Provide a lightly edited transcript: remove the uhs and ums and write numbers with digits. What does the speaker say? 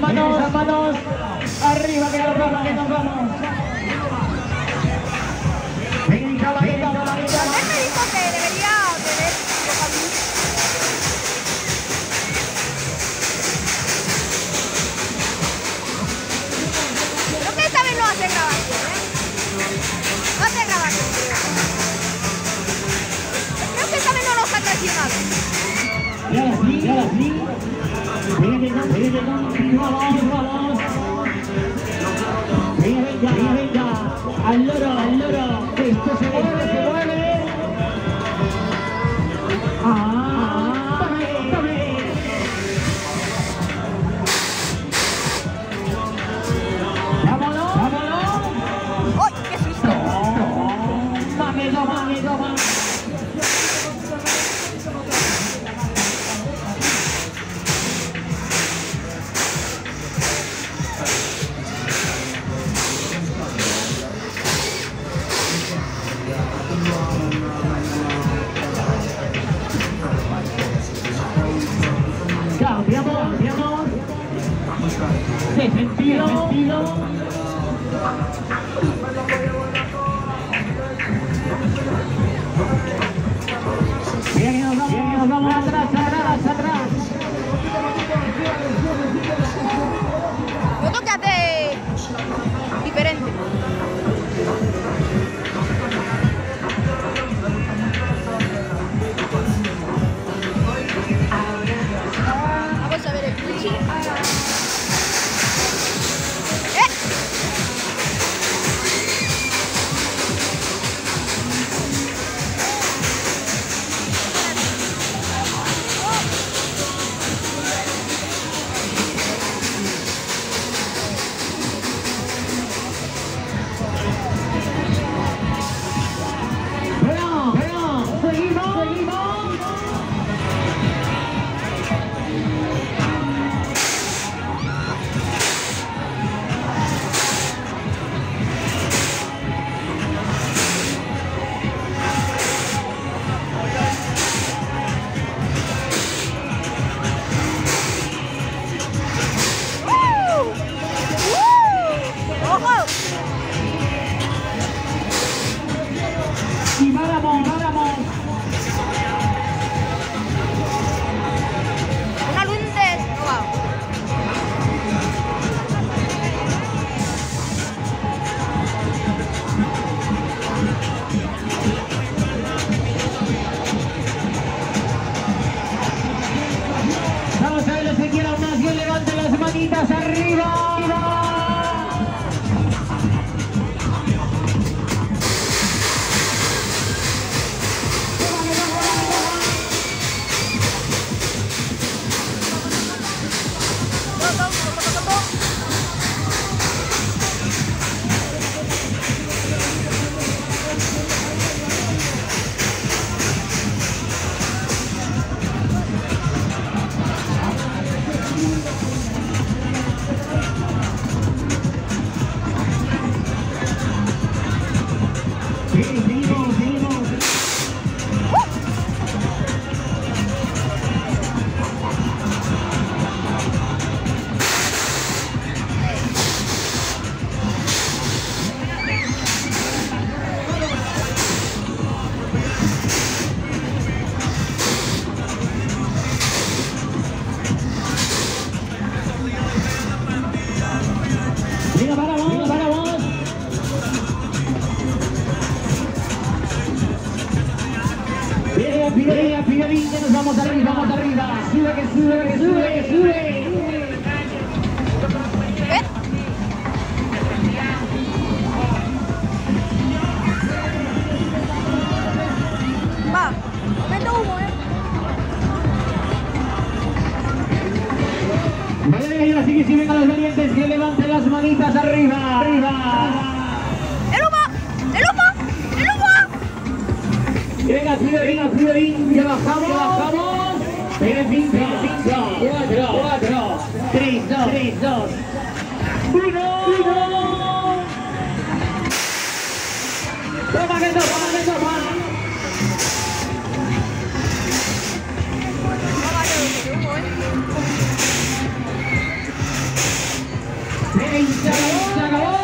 manos. Arriba, que nos vamos, que nos vamos. Venga, venga, venga. Él me dijo que debería tener vocabulario. Creo que esta vez no hace grabación, No hace grabación, creo que esta vez no nos ha traicionado. Y ahora sí. Vamos. Venga. Al loro. Esto se mueve. Vámonos. ¡Uy, qué susto! Toma. Cambiamos. De sentido. Bien, nos vamos atrás. Noto que hace diferente. Vamos a ver el cuchi. Piedrín, que nos vamos arriba. Sube, que sube. Va, momento humo, Vale, y ahora sí que si vengan los valientes que levanten las manitas arriba. ¡El humo! Y venga, Piedrín, que bajamos. Viene 5, 4, 3, 2, 1. Toma que toma. Se acabó.